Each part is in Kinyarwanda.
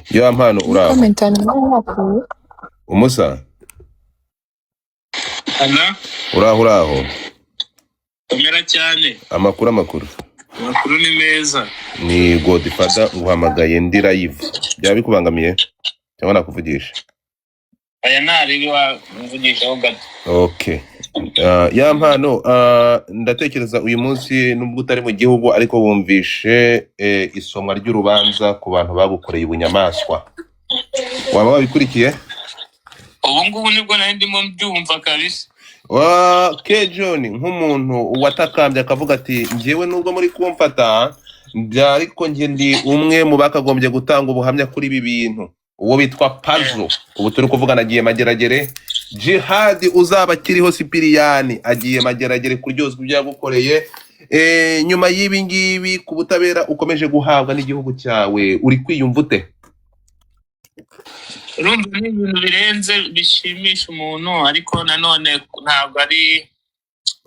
Ya mpano uraho. Umusa. Ana. Uraho. Komera cyane. Amakuru. Amakuru ni meza. Ni Godfather uhamagaye ndi live. Byaba bikubangamiye cyangwa nakuvugisha? Aya ntari mvugisha ho gato. Okay. Ya mpano ndatekereza uyu munsi nubwo utari mu gihugu ariko bumvishe isomwa ry'urubanza ku bantu bagukoreye ubunyamaswa. Waba wabikurikiye? Ubu ngubu nibwo nari ndimo mbyumva kabisa. John nk'umuntu watakambye akavuga ati njyewe nubwo muri kumfata ariko njye ndi umwe mu bakagombye gutanga ubuhamya kuri ibi bintu. Uwo bitwa Puzzle ubu turi kuvugana agiye Mageragere. Jihad uzaba kiriho Sipiriyani agiye Mageragere kuryozwa ibyo yagukoreye. Nyuma y'ibi ngibi ku butabera ukomeje guhabwa n'igihugu cyawe uri kwiyumva ute? Urumva ni ibintu birenze bishimisha umuntu ariko nanone ntabwo ari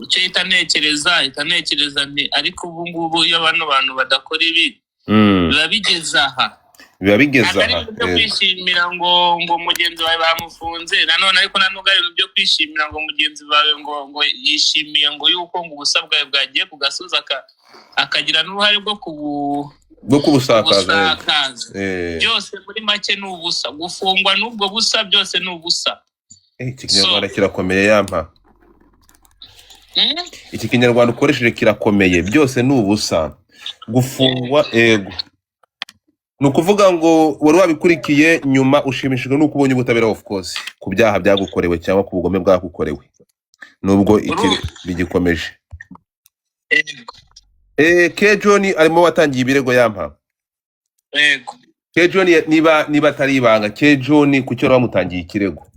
icyo itanekereza ni ariko ubu ngubu iyo abantu badakora ibi biba bigeza aha byo kwishimira ngo mugenzi wawe bamufunze nanone ariko nanugari byo kwishimira ngo mugenzi wawe ngo yishimiye ngo yuko ngo ubusabwa bwagiye kugasuza akagira n'uruhare bwo kubusakaza byose muri make ni ubusa gufungwa n'ubwo busa byose ni ubusa. Iki Kinyarwanda kirakomeye yampa. Iki Kinyarwanda ukoresheje kirakomeye byose ni ubusa gufungwa ego. Nukuvuga ngo wari wabikurikiye nyuma ushimishijwe nuko ubonye ubutabera of course ku byaha byagukorewe cyangwa ku bugome bwagukorewe nubwo iki bigikomeje. John arimo watangiye ibirego yampa. Yego. John niba atari ibanga John kucyo bamutangiye ikirego.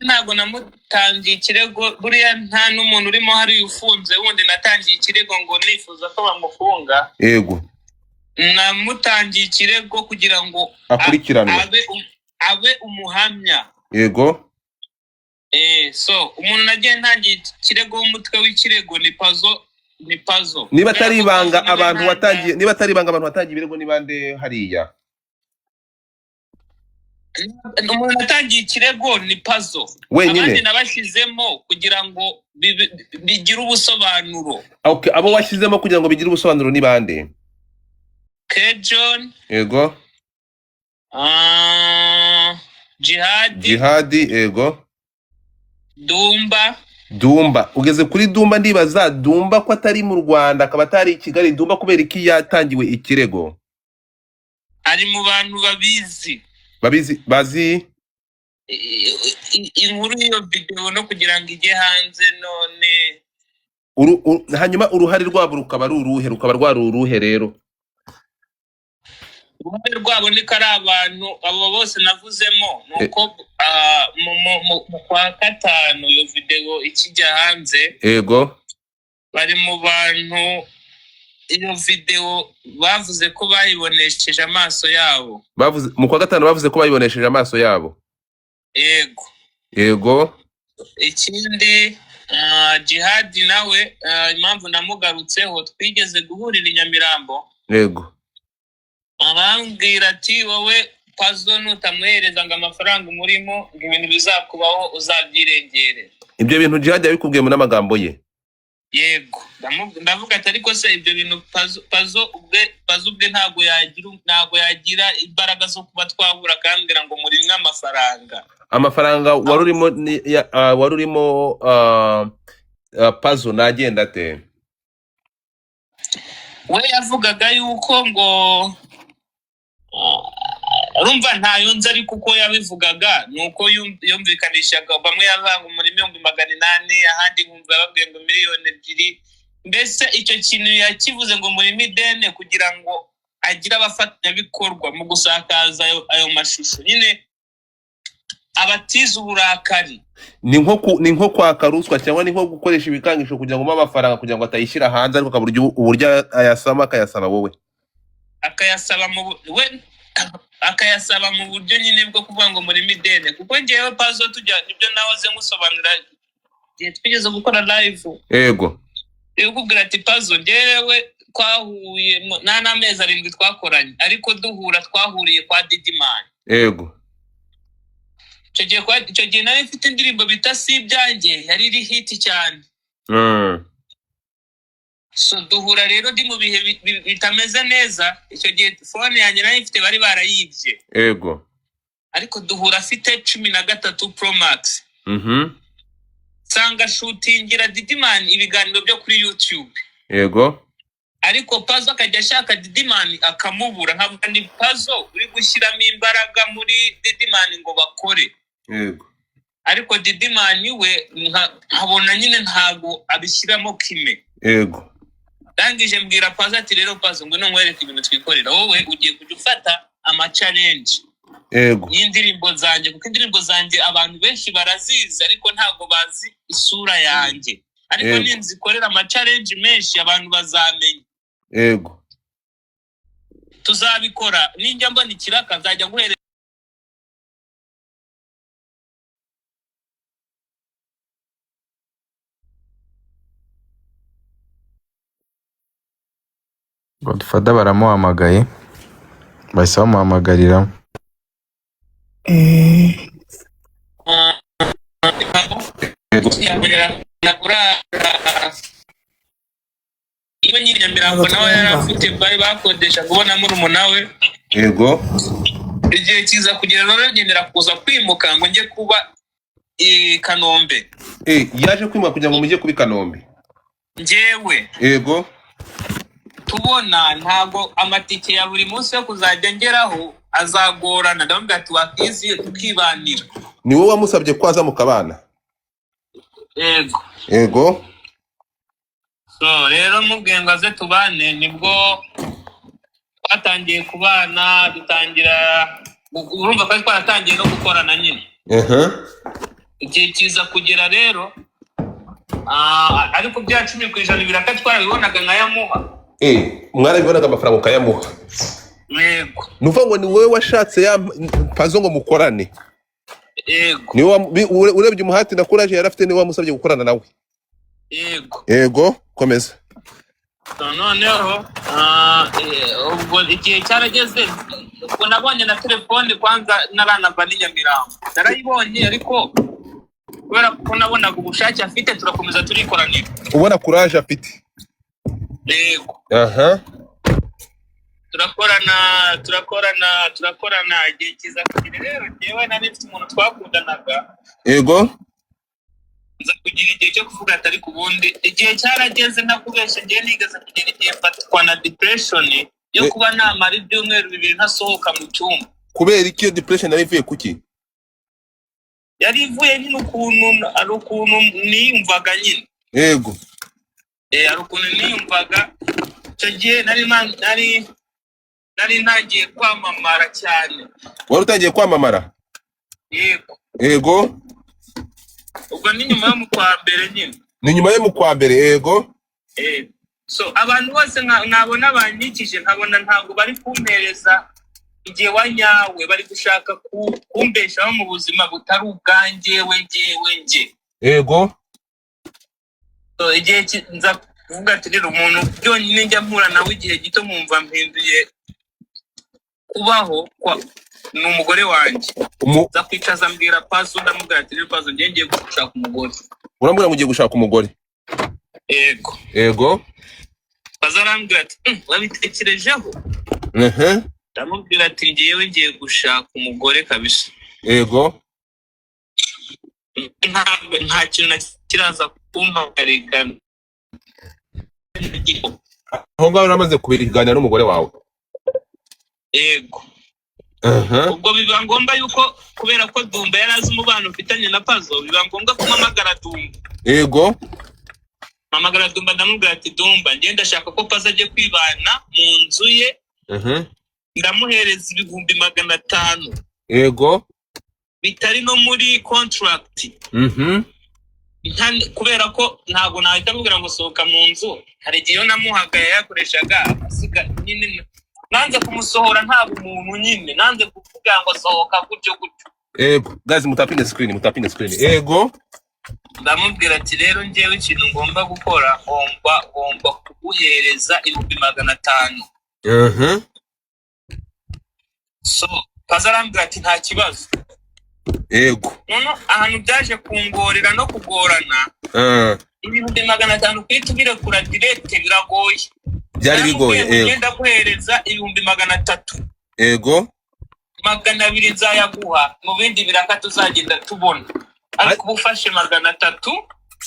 Ntabwo namutangiye ikirego buriya nta n'umuntu urimo hari ufunze wundi natangiye ikirego ngo nifuza ko bamufunga. Yego. Namutangiye ikirego kugira ngo akurikiranwe abe umuhamya. Yego. So umuntu nagiye ntangiye ikirego w'umutwe w'ikirego ni Puzzle. Niba atari ibanga abantu watangiye ibirego ni bande hariya? Umuntu natangiye ikirego ni Puzzle. Abandi nabashizemo kugira ngo bigire ubusobanuro. Okay, abo washyizemo kugira ngo bigire ubusobanuro ni bande? John. Yego. Jihad. Yego. Dumba. Ugeze kuri Dumba ndibaza Dumba ko atari mu Rwanda akaba atari i Kigali. Dumba kubera iki yatangiwe ikirego? Ari mu bantu bazi inkuru iyo video no kugira ngo ijye hanze none hanyuma uruhare rwabo rukaba rwaruruhe rero? Uruhare rwabo ni kari abantu abo bose navuzemo nuko mu kwa gatanu iyo video ikijya hanze. Yego. Bari mu bantu iyo video bavuze ko bayibonesheje amaso yabo. Mu kwa gatanu bavuze ko bayibonesheje amaso yabo. Yego. Ikindi Jihad nawe impamvu namugarutseho twigeze guhurira i Nyamirambo. Yego. Arambwira ati wowe Puzzle nutamwereza ngo amafaranga umurimo ngo ibintu bizakubaho uzabyirengere. Ibyo bintu Jihad yabikubwiye mu n'amagambo ye? Yego. Ndavuga ati ariko se ibyo bintu Puzzle ubwe ntago yagira imbaraga zo kuba twahura kambwira ngo muri amafaranga warurimo Puzzle nagenda ate? We yavugaga yuko ngo urumva ntayo nzi ariko uko yabivugaga nuko yumvikanishaga bamwe yavanga muri 800 ahandi nkumva babwiye ngo 2,000,000. Mbese icyo kintu yakivuze ngo muri midene kugira ngo agira abafatanyabikorwa mu gusakaza ayo mashusho nyine abatiza uburakari. Ni nko kwaka ruswa cyangwa ni nko gukoresha ibikangisho kugira ngo amafaranga kugira ngo atayishyira hanze ariko uburyo akayasaba wowe akayasaba mu buryo nyine bwo kuvuga ngo muri midene kuko ngewe Puzzle tujya nibyo nahoze ngusobanura twigeze gukora live. Yego. Ukubwira ati Puzzle ngewe twahuye nta n'amezi 7 twakoranye, ariko duhura twahuriye kwa Didimani. Yego. Icyo gihe nari mfite indirimbo bita Si Ibyanjye, yari iri hit cyane. So duhura rero ndi mu bihe bitameze neza. Icyo gihe phone yanjye nari mfite bari barayibye. Yego. Ariko duhura afite 13 Pro Max. Sanga shootingira Didimani ibiganiro byo kuri YouTube. Yego. Ariko Pazo akajya ashaka Didimani akamubura, nkavuga ni Pazo uri gushyiramo imbaraga muri Didimani ngo bakore. Yego. Ariko Didimani we nkabona nyine ntago abishyiramo kime. Yego. Ndangije mbwira Pazo ati rero Pazo ngo nkwereke ibintu twikorera, wowe ugiye kujya ufata ama challenge. Yego. Y'indirimbo zanjye, kuko indirimbo zanjye abantu benshi barazizi ariko ntago bazi isura yanjye. Ariko ninzikorera ama challenge menshi abantu bazamenya. Yego. Tuzabikora, ninjya mbona ikiraka nzajya guhere. Godfather baramuhamagaye, bahise bamuhamagarira. Iwe Nyamirambo nawe yari afite bari bakodesha kubona murumuna we. Yego. Igihe kiza kugera rero ngendera kuza kwimuka ngo njye kuba Kanombe. Yaje kwimuka kugira ngo mujye kubi Kanombe. Njyewe. Yego. Tubona ntago amatike ya buri munsi yo kuzajya ngeraho azagorana, ndabwira ati wakiziye tukibanira. Ni wowe wamusabye kwaza mukabana? Yego. Yego. So rero mubwiye ngo aze tubane, nibwo twatangiye kubana, dutangira urumva ko twaratangiye no gukorana nyine. Igihe kiza kugera rero ariko bya 10% biraka twarabibonaga nkayamuha. Mwarabibonaga amafaranga ukayamuha? Yego. Nuvuga ngo ni wowe washatse ya Pazo ngo mukorane? Yego. Ni wowe urebye umuhati na courage yarafite, ni wowe wamusabye gukorana nawe? Yego. Yego, komeza. Noneho ubwo igihe cyarageze, ubwo nabonye na telefone kwanza naranava ni Nyamirambo. Narayibonye ariko kubera ko nabonaga ubushake afite turakomeza turikoranira. Ubona courage afite? Yego. Turakorana igihe kiza kugira rero nyewe nari mfite umuntu twakundanaga. Yego. Nza kugira igihe cyo kuvuga atari kubundi igihe cyarageze nakubesha ngiye nigeze kugira igihe mfatwa na depression yo kuba namara ibyumweru 2 ntasohoka mu cyumba. Kubera iki iyo depression yari ivuye kuki? Yari ivuye nyine ukuntu niyumvaga nyine. Yego. Ari ukuntu niyumvaga icyo gihe nari ntagiye kwamamara cyane. Wari utangiye kwamamara? Yego. Yego. Ubwo ni nyuma yo mu kwa mbere nyine. Ni nyuma yo mu kwa mbere. Yego. So abantu bose nkabona banyikije, nkabona ntabwo bari kumpereza igihe wanyawe, bari gushaka kumbeshaho mu buzima butari ubwanjye nge. Yego. So igihe nza kuvuga ati rero umuntu byonyine njya mpura nawe igihe gito mwumva mpinduye kubaho kwa ni umugore wanjye. Nza kwicaza mbwira Pazo, ndamubwira ati rero Pazo ngiye gushaka umugore. Urambwira ngo ugiye gushaka umugore? Yego. Yego. Pazo arambwira ati wabitekerejeho? Ndamubwira ati ngiye gushaka umugore kabisa. Yego. Nta kintu kiraza kumpagarika. Aho ngaho uramaze kubiganira n'umugore wawe? Yego. Ubwo biba ngombwa yuko kubera ko Dumba yarazi umubano ufitanye na Pazo, biba ngombwa kumamagara Dumba. Yego. Mamagara Dumba, ndamubwira ati Dumba ngiye ndashaka ko Pazo agiye kwibana mu nzu ye. Ndamuhereza 500,000. Yego. Bitari no muri contract. Kubera ko ntago nahita mubwira ngo sohoka mu nzu, hari igihe namuhagaye yakoreshaga asiga nyine nanze kumusohora nta umuntu nyine, nanze kuvuga ngo sohoka gutyo. Yego. Guys, mutapine screen. Yego. ndamubwira ati rero njyewe ikintu ngomba gukora ngomba kuguhereza 500. So Pazo arambwira ati nta kibazo. Yego. Nono ahantu byaje kungorera no kugorana 500 kwitubire kura direct biragoye. Byari bigoye. Yego. Ngenda guhereza 300. Yego. 200 nzayaguha mu bindi biraka tuzagenda tubona. Ariko ubufashe 300.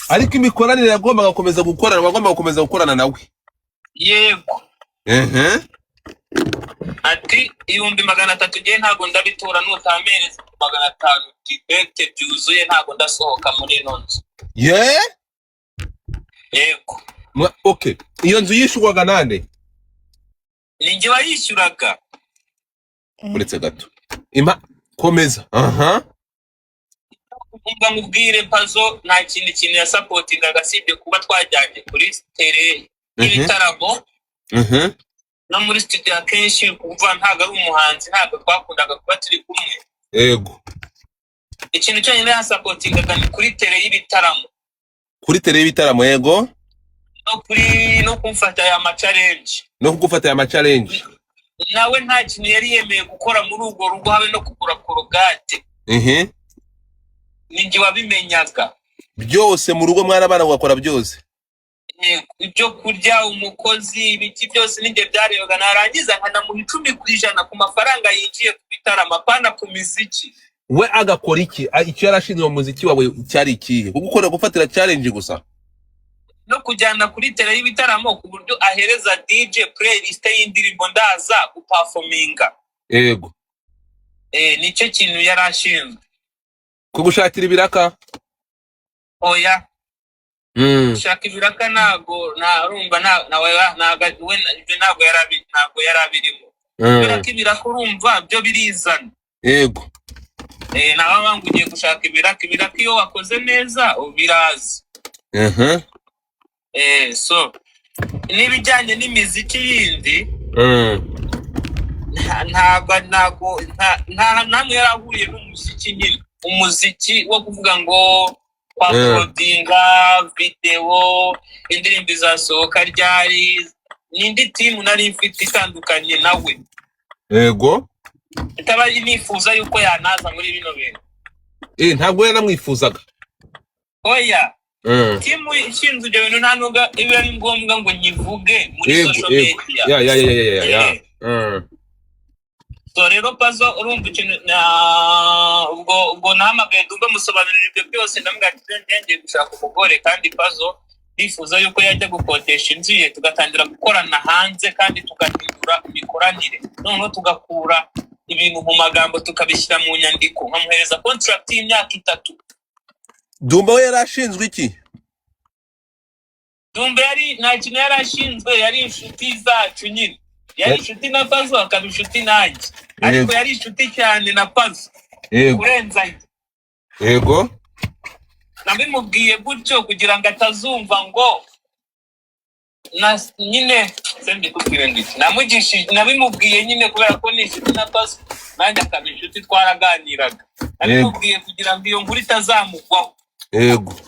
Ariko imikoranire yagombaga gukomeza gukorana, bagomba gukomeza gukorana nawe. Yego. Ati 300 je ntago ndabitora n'utamereza 500 direct byuzuye ntago ndasohoka muri nonzo. Yeah? Yego. Okay. Iyo nzu yishurwaga nande? Ninjye wayishyuraga. Uretse gato. Komeza. Umva mubwire Pazo nta kintu ya supporting agasibye kuba twajyanye kuri tele y'ibitaramo. No muri studio akenshi kuva ntago ari umuhanzi ntago twakundaga kuba turi kumwe. Yego. Ikintu cyonyine ya supporting agani kuri tele y'ibitaramo. Kuri tele y'ibitaramo yego. No kumfata ya challenge. No kugufata ya challenge. Nawe nta kintu yari yemeye gukora muri urwo rugo habe no kugura korogate. Ninjye wabimenyaga. Byose mu rugo mwana bana gukora byose. Ibyo kurya umukozi ibiki byose ninjye byarebaga narangiza nkanamuha 10% ku mafaranga yinjiye ku bitaramo apana ku miziki. We agakora iki? Icyo yarashinzwe mu muziki wawe cyari ikihe? Gukora gufatira challenge gusa. No kujyana kuri tele y'ibitaramo ku buryo ahereza DJ playlist y'indirimbo ndaza guperforminga. Yego. Nicyo kintu yarashinzwe. Kugushakira ibiraka? Oya. Shaka ibiraka nago narumva nawe ntago yarabirimo. Biraka ibiraka urumva byo birizana. Yego. Nawe bangugiye gushaka ibiraka iyo wakoze neza ubiraza. So nibijyanye n'imiziki yindi ntago namwe yarahuriye n'umuziki nyine umuziki wo kuvuga ngo parodinga video indirimbo izasohoka ryari n'indi team nari mfite itandukanye nawe. Yego. Itaba nifuza yuko yanaza muri bino bintu. Ntago yanamwifuzaga. Oya. Timu ishinzwe ibyo bintu ntanuga ibe ari ngombwa ngo nyivuge muri social media. Yeah. So rero Pazo urumva ikintu ubwo nahamagaye Dumba musobanurira ibyo byose ndamwatije gushaka umugore kandi Pazo bifuza yuko yajya gukodesha inzu ye tugatangira gukorana hanze kandi tukahindura imikoranire noneho tugakura ibintu mu magambo tukabishyira mu nyandiko nkamuhereza contract y'imyaka 3. Dumba we yarashinzwe iki? Dumba nta kintu yarashinzwe yari inshuti zacu nyine. Yari inshuti na Pazo akaba inshuti nanjye. Ariko yari inshuti cyane na Pazo. Kurenza. Yego. Nabimubwiye gutyo kugira ngo atazumva ngo nyine sembe kubwira ndiki. Nabimubwiye nyine kubera ko ni inshuti na Pazo nanjye akaba inshuti twaraganiraga. Nabimubwiye kugira ngo iyo nkuru itazamugwaho. Yego.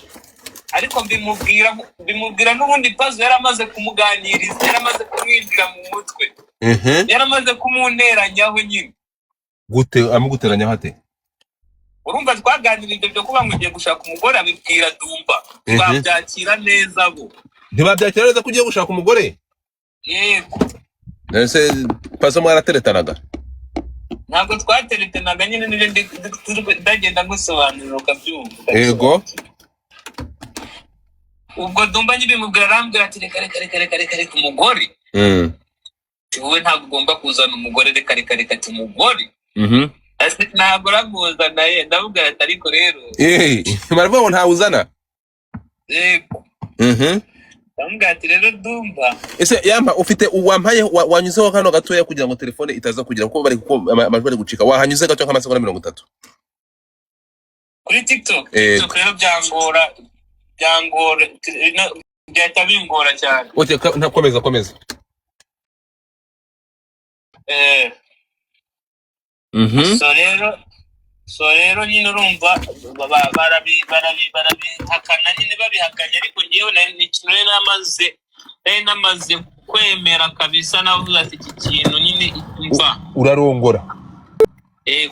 Ariko bimubwira n'ubundi Pazo yaramaze kumuganiriza yaramaze kumwinjira mu mutwe. Yaramaze kumuneranyaho nyine. Gute amuguteranyaho ate? Urumva twaganirije byo kuba mugiye gushaka umugore abibwira Dumba. Twabyakira neza bo. Ntibabyakira neza kugiye gushaka umugore? Yego. Nese Pazo mwarateretanaga? Ntabwo twateretanaga nyine n'ibindi ndagenda gusobanurira ukabyumva. Yego. Ubwo Dumba nyibimubwira arambwira ati reka ku mugore. Wowe ntabwo ugomba kuzana umugore reka ati umugore. Ase ntabwo raguza naye ndabubwira ati ariko rero. Baravuga ngo ntawuzana. Yego. Ndambwira ati rero Dumba. Ese yamba ufite uwampaye wanyuzeho kano gatoya kugira ngo telefone itaza kugira kuko bari amajwi ari gucika wahanyuze gato nk'amasegonda 30. Kuri TikTok rero byangora byatabingora cyane. Oke komeza. So rero so rero nyine urumva barabihakana nyine babihakanye, ariko ngewe ni kintu namaze kwemera kabisa, navuze ati iki kintu nyine mva urarongora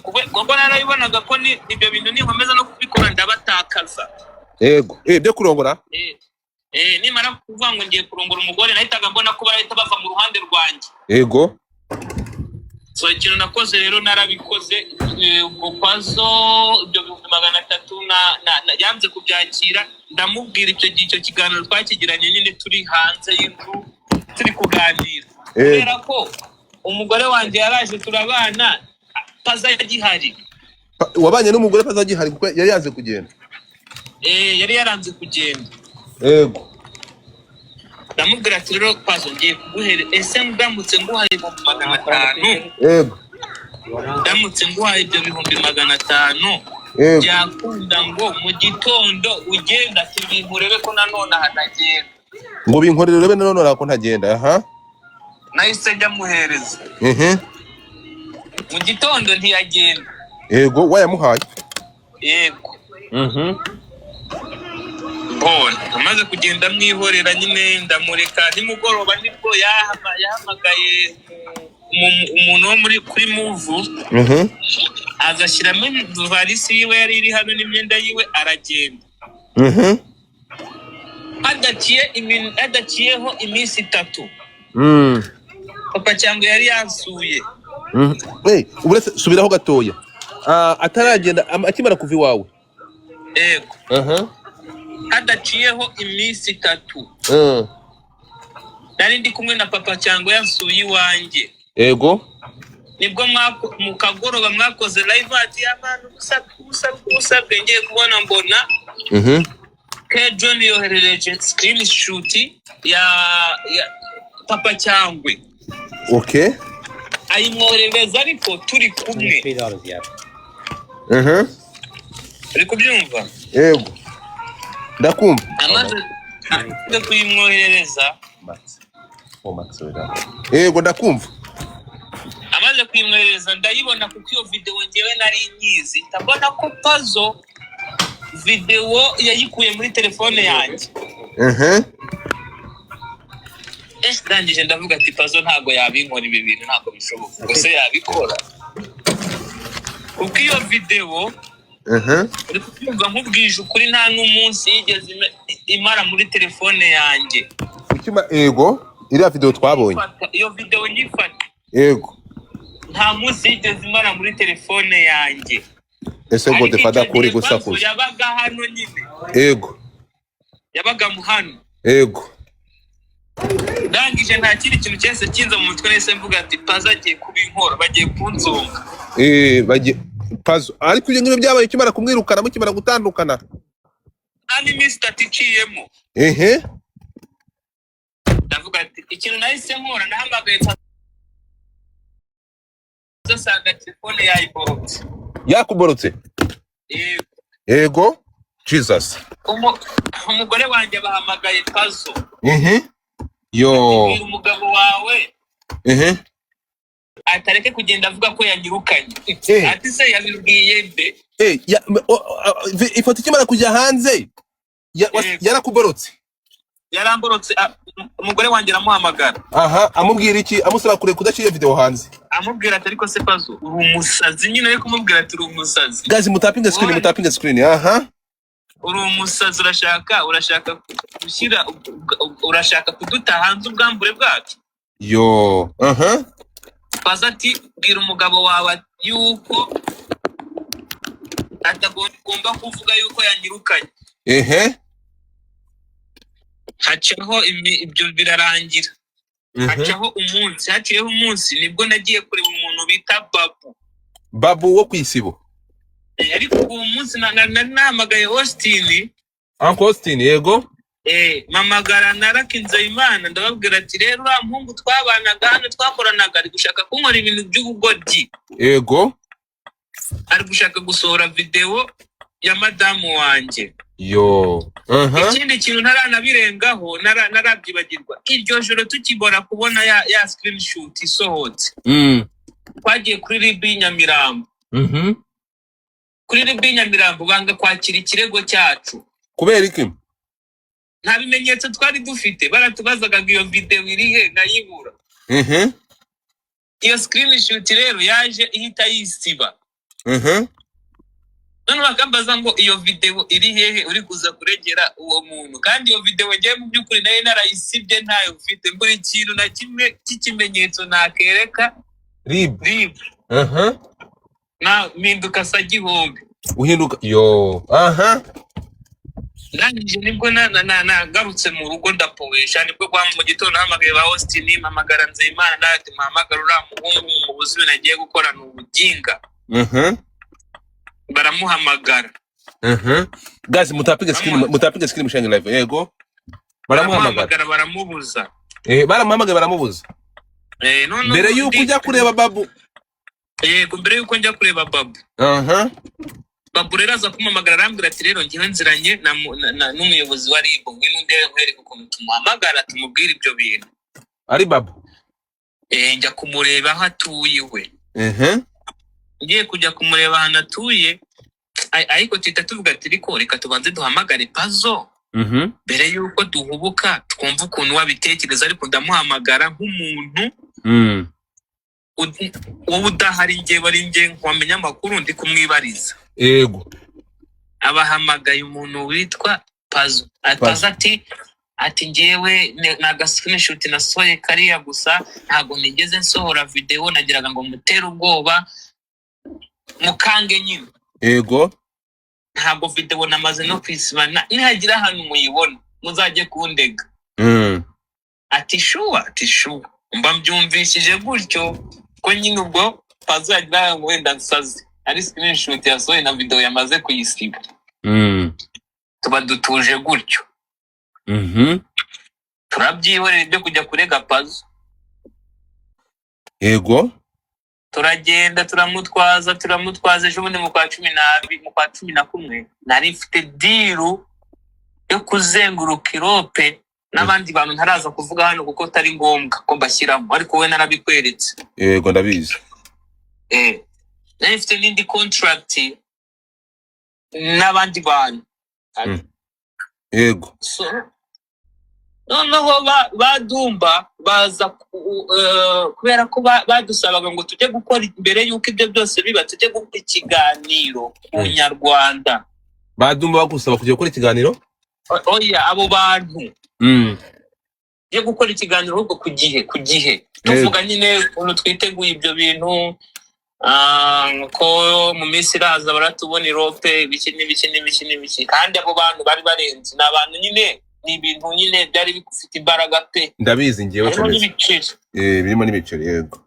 kuko narabibonaga ko ibyo bintu ninkomeza no kubikora ndabatakaza. Yego byo kurongora nimara kuvuga ngo ngiye kurongora umugore nahitaga mbona ko barahita bava mu ruhande rwanjye. Yego so ikintu nakoze rero narabikoze ubwo Pazo ibyo 300 yanze kubyakira, ndamubwira icyo kiganiro twakigiranye nyine turi hanze y'inzu turi kuganira, kubera ko umugore wanjye yaraje turabana Pazo yagihari. Wabanye n'umugore Pazo yagihari kuko yari yanze kugenda? Yari yaranze kugenda. Yego ndamubwira ati rero Pazo ngiye kuguhere ese ndamutse nguhaye 500. Yego ndamutse nguhaye ibyo 500 byakunda ngo mu gitondo ugenda ati bimurebe ko nanone hanagenda, ngo binkorere rebe nanone arako ntagenda. Nahise njya muhereza mu gitondo ntiyagenda. Yego wayamuhaye? Yego amaze kugenda mwihorera nyine ndamureka, nimugoroba nibwo yahamagaye umuntu wo kuri Move agashyiramo varisi yiwe yari iri hano n'imyenda yiwe aragenda. Adaciyeho iminsi 3 papa cyangwa yari yansuye. Uburetse subiraho gatoya, ataragenda akimara kuva iwawe? Yego adaciyeho iminsi 3 nari ndi kumwe na papa cyangwa yansuye iwanjye. Yego nibwo mu kagoroba mwakoze live ati abantu gusa ngiye kubona mbona K John yoherereje screenshot ya papa cyangwa ayimwoherereza ariko turi kumwe. uri kubyumva? Yego ndakumva. Amaze kuyimwoherereza Yego ndakumva. Amaze kuyimwohereza ndayibona kuko iyo video ngewe nari nyizi, ndabona ko Pazo video yayikuye muri telefone yanjye. Ndangije ndavuga ati Pazo ntago yabinkora ibi bintu, ntago bishoboka ngo se yabikora kuko iyo video uri kubyumva nkubwije ukuri nta n'umunsi yigeze imara muri telefone yanjye. Yego iriya video twabonye, iyo video nyifata yego nta munsi yigeze imara muri telefone yanjye. Ese ngo defada kuri gusakuza yabaga hano nyine? Yego yabaga mu hano. Yego ndangije nta kindi kintu cyese kinza mu mutwe nese mvuga ati Pazo agiye kubinkora, bagiye kunzonga. Bagiye Pazo ariko ibyo ngibyo byabaye kimara kumwirukana mukimara gutandukana nani Mr Ticiyemo. ndavuga ati ikintu nahise nkora nahamagaye Pazo sanga telefone yayiborotse. Yakuborotse? Yego Jesus. Umugore wanjye bahamagaye Pazo. Yo umugabo wawe atareke kugenda avuga ko yanyirukanye. Ati se yabibwiye mbe? Ifoto ikimara kujya hanze yarakuborotse? Yaramborotse. Umugore wanjye aramuhamagara. Amubwira iki? Amusaba kure kudaciye video hanze? Amubwira ati ariko se Pazo uri umusazi nyine, ariko kumubwira ati uri umusazi. Guys mutapinga screen. Uri umusazi, urashaka gushyira, urashaka kuduta hanze ubwambure bwacu. Yo Pazo ati bwira umugabo wawe yuko atagomba kuvuga yuko yanyirukanye. Hacaho ibyo birarangira. Haciyeho umunsi nibwo nagiye kureba umuntu bita Babu wo kwisibo. Ariko uwo munsi nari nahamagaye Austin. Uncle Austin? Yego mamagara narakinze Imana ndababwira ati rero uriya muhungu twabanaga hano twakoranaga ari gushaka kunkora ibintu by'ubugoryi. Yego ari gushaka gusohora video ya madamu wanjye. Yo ikindi kintu ntaranabirengaho narabyibagirwa. Iryo joro tukibora kubona ya screenshot isohotse twagiye kuri RIB Nyamirambo. kuri RIB Nyamirambo banga kwakira ikirego cyacu kubera iki? nta bimenyetso twari dufite. Baratubazaga ngo iyo video iri he, nkayibura. Iyo screenshot rero yaje ihita yisiba. None bakambaza ngo iyo video iri hehe uri kuza kuregera uwo muntu, kandi iyo video ngiye mu byukuri nayo narayisibye ntayo ufite. Buri kintu na kimwe cy'ikimenyetso nakereka RIB. na mpinduka sa gihombe. Uhinduka yo. Ndangije nibwo nagarutse mu rugo ndapowesha, nibwo kwa mu gitondo hamagaye ba Austin, mpamagara Nzeyimana, ndati mpamagara uriya muhungu mu buzima nagiye gukorana ubuginga. Baramuhamagara. Guys, mutapige screen mushange live. Yego. Baramuhamagara baramubuza. Baramuhamagara baramubuza. Mbere yuko ujya kureba Babu. Yego, mbere yuko njya kureba Babu. Babu rero aza kumamagara arambwira ati rero ngiye nziranye n'umuyobozi wa RIB, ngwino ndebe nkwereke ukuntu tumuhamagara tumubwira ibyo bintu. Ari Babu? Njya kumureba aho atuye we. Ngiye kujya kumureba ahantu atuye, ariko tuhita tuvuga ati reka tubanze duhamagare Pazo. Mbere yuko duhubuka twumva ukuntu wabitekereza, ariko ndamuhamagara nk'umuntu wowe udahari, ngiye bari ngiye nkwamenya amakuru ndi kumwibariza. Yego. Abahamagaye umuntu witwa Pazo. Pazo ati ngewe naga screenshot nasohoye kariya gusa, ntago nigeze nsohora video, nagiraga ngo mutere ubwoba mukange nyine. Yego. Ntago video namaze no kwisiba, nihagira ahantu muyibona muzajye kundega. Ati shuwa mba mbyumvishije gutyo ko nyine ubwo Pazo yagira ngo wenda nsaze, ari screenshot yasohoye na video yamaze kuyisiba. Tuba dutuje gutyo. Turabyihorera ibyo kujya kurega Pazo. Yego. Turagenda turamutwaza ejo bundi mu kwa 11 nari mfite diru yo kuzenguruka Europe n'abandi bantu ntaraza kuvuga hano kuko tari ngombwa ko mbashyiramo, ariko we narabikweretse. Yego ndabizi. Nari mfite n'indi contract n'abandi bantu. Yego. Noneho badumba baza kubera ko badusabaga ngo tujye gukora mbere yuko ibyo byose biba, tujye gukora ikiganiro ku Nyarwanda. Badumba bagusaba kujya gukora ikiganiro? Oya, abo bantu yo gukora ikiganiro ahubwo ku gihe tuvuga nyine ukuntu twiteguye ibyo bintu, ko mu minsi iraza baratubona Europe ibiki, kandi abo bantu bari barenze. N'abantu nyine ni ibintu nyine byari bifite imbaraga pe. Ndabizi ngiyewe cyane. Birimo n'ibiceri. Yego.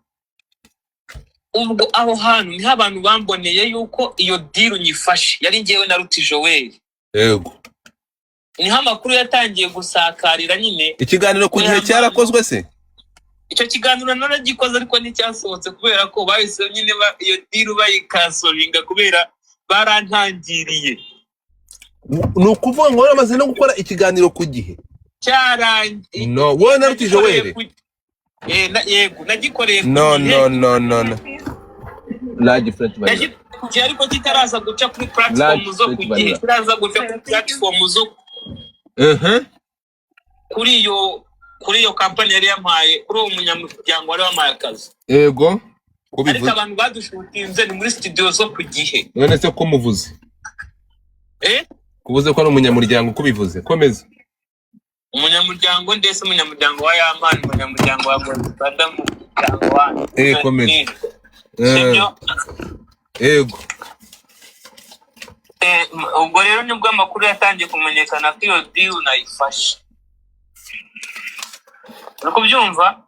Ubwo aho hantu niho abantu bamboneye yuko iyo deal nyifashe yari ngiyewe na Ruti Joel. Yego. Niho amakuru yatangiye gusakarira nyine. Ikiganiro ku gihe cyarakozwe se? Icyo kiganiro naragikoze ariko nticyasohotse kubera ko bahise nyine iyo deal bayikasoringa kubera barantangiriye. Nukuvuga ngo baramaze no gukora ikiganiro ku gihe cyarangiye. No, wowe na Ruti Joel? Yego, nagikoreye ku gihe. No. Large flat bari. Ariko kitaraza guca kuri platform zo ku gihe, kiraza guca kuri platform zo kuri iyo company yari yampaye, kuri uwo munyamuryango wari wamaye akazi. Yego. Ariko abantu badushutinze ni muri studio zo ku gihe. None se ko muvuze? Kuvuze ko ari umunyamuryango kubivuze. Komeza. Umunyamuryango ndetse umunyamuryango wa Yamani, umunyamuryango wa Badamu, umunyamuryango wa komeza. Yego. Ubwo rero nibwo amakuru yatangiye kumenyekana ko iyo deal nayifashe. Nuko byumva?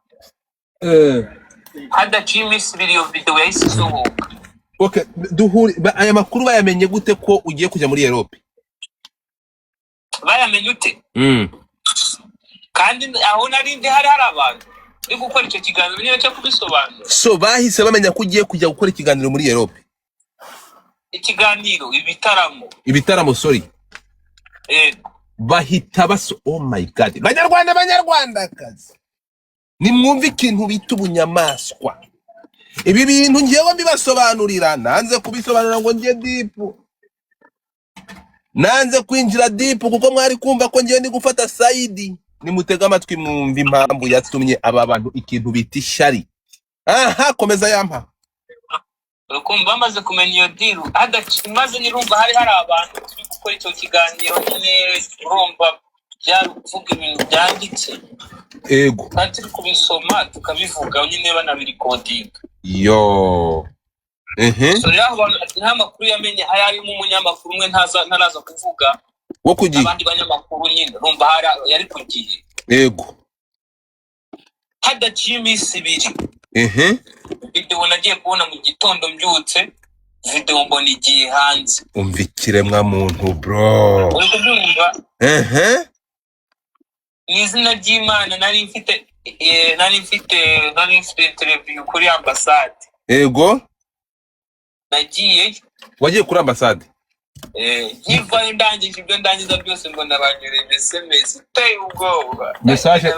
Hadaciye iminsi ibiri iyo video yahise isohoka. Okay, aya makuru bayamenye gute ko ugiye kujya muri Europe? Bayamenye ute? Kandi aho nari hari abantu uri gukora icyo kiganiro niyo cyo kubisobanura. So bahise bamenya ko ugiye kujya gukora ikiganiro muri Europe? Ikiganiro, ibitaramo sorry. Bahita oh my god. Banyarwanda kazi. Nimwumva ikintu bita ubunyamaswa. ibi bintu ngewe mbibasobanurira nanze kubisobanura ngo njye deep, nanze kwinjira deep kuko mwari kumva ko ngewe ndi gufata side. Nimutega amatwi mwumva impamvu yatumye aba bantu ikintu bita ishyari. Aha, komeza yampa. urukumva bamaze kumenya iyo deal maze nirumva hari abantu turi gukora icyo kiganiro nyine urumva byavuga ibintu byanditse Ego. kandi turi kubisoma tukabivuga nyine banabirikodinga. Yo. So rero abantu nta makuru yamenye harimo umunyamakuru umwe ntaraza kuvuga Wo kugiye. abandi banyamakuru nyine urumva yari kugiye. Ego. Hadaciye iminsi ibiri video nagiye kubona mu gitondo mbyutse, video mbona igiye hanze. Umva ikiremwa muntu bro. Uri kubyumva? Ni izina ry'Imana nari mfite interview kuri ambasade. Ego. Nagiye. Wagiye kuri ambasade? Nkivayo ndangije ibyo ndangiza byose mbona abanyureye SMS iteye ubwoba.